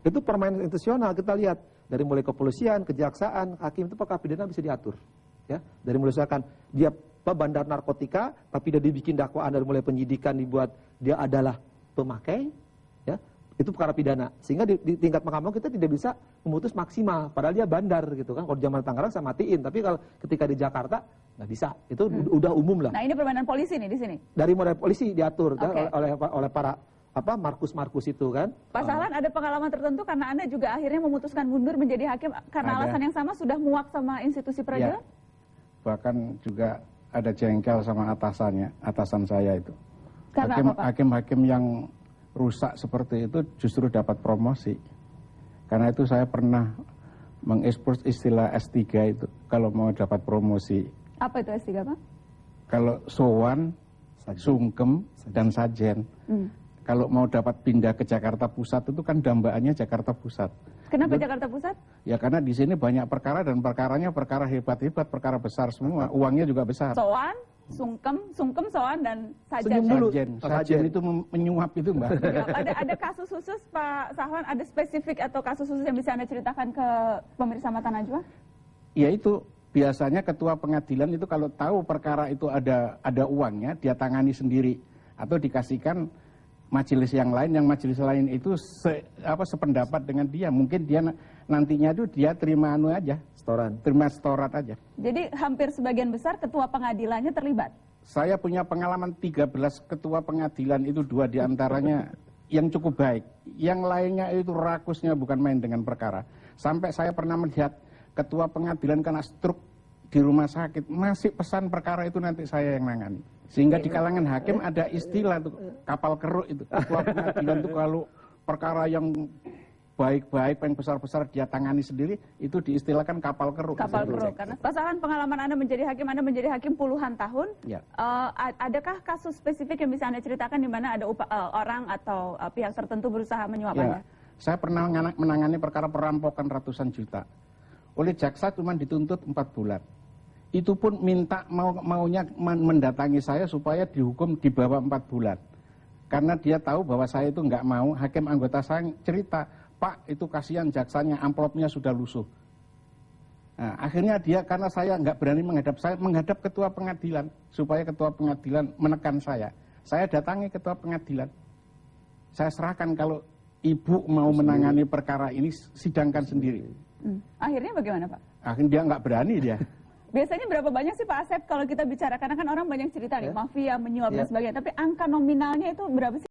Itu permainan institusional, kita lihat dari mulai kepolisian, kejaksaan, hakim itu perkara pidana bisa diatur. Ya, dari mulai misalkan dia bandar narkotika, tapi dia dibikin dakwaan dari mulai penyidikan dibuat dia adalah pemakai, ya, itu perkara pidana. Sehingga di tingkat mahkamah kita tidak bisa memutus maksimal, padahal dia bandar gitu kan. Kalau zaman Tangerang saya matiin, tapi kalau ketika di Jakarta nggak bisa. Itu udah umum lah. Nah ini permainan polisi nih di sini. Dari mulai polisi diatur kan, oleh para Markus itu kan. Pak Sahlan, ada pengalaman tertentu karena Anda juga akhirnya memutuskan mundur menjadi hakim karena alasan yang sama, sudah muak sama institusi peradilan? Ya. Bahkan juga ada jengkel sama atasan saya itu. Hakim-hakim yang rusak seperti itu justru dapat promosi. Karena itu saya pernah mengekspos istilah S3 itu kalau mau dapat promosi. Apa itu S3 Pak? Kalau sowan, sungkem, dan sajen. Kalau mau dapat pindah ke Jakarta Pusat itu kan dambaannya Jakarta Pusat. Kenapa Jakarta Pusat? Ya karena di sini banyak perkara dan perkaranya perkara hebat-hebat, perkara besar semua, uangnya juga besar. Sowan, sungkem, sowan, dan sajen. Sajen itu menyuap itu Mbak. Ada kasus khusus Pak Sahlan, ada spesifik atau kasus khusus yang bisa Anda ceritakan ke pemirsa Mata Najwa? Ya itu biasanya ketua pengadilan itu kalau tahu perkara itu ada uangnya, dia tangani sendiri atau dikasihkan majelis yang majelis lain itu sependapat dengan dia. Mungkin dia nantinya itu dia terima terima setoran aja. Jadi hampir sebagian besar ketua pengadilannya terlibat? Saya punya pengalaman 13 ketua pengadilan itu 2 diantaranya yang cukup baik. Yang lainnya itu rakusnya bukan main dengan perkara. Sampai saya pernah melihat ketua pengadilan kena stroke di rumah sakit, masih pesan perkara itu nanti saya yang nangani. Sehingga di kalangan hakim ada istilah tuh, kapal keruk itu. Ketua pengadilan itu kalau perkara yang baik-baik, yang besar-besar dia tangani sendiri, itu diistilahkan kapal keruk. Kapal keruk. Karena Pak Sahlan, pengalaman Anda menjadi hakim puluhan tahun. Ya. Adakah kasus spesifik yang bisa Anda ceritakan di mana ada orang atau pihak tertentu berusaha menyuap Anda? Saya pernah menangani perkara perampokan ratusan juta. Oleh jaksa cuma dituntut 4 bulan. Itu pun minta maunya mendatangi saya supaya dihukum di bawah 4 bulan. Karena dia tahu bahwa saya itu nggak mau, hakim anggota saya cerita, Pak itu kasihan jaksanya, amplopnya sudah lusuh. Nah, akhirnya dia karena saya nggak berani menghadap ketua pengadilan, supaya ketua pengadilan menekan saya. Saya datangi ketua pengadilan. Saya serahkan kalau ibu mau menangani perkara ini, sidangkan sendiri. Akhirnya bagaimana Pak? Akhirnya dia nggak berani dia. Biasanya berapa banyak sih Pak Asep kalau kita bicara, karena kan orang banyak cerita nih, mafia, menyuap dan sebagainya, tapi angka nominalnya itu berapa sih?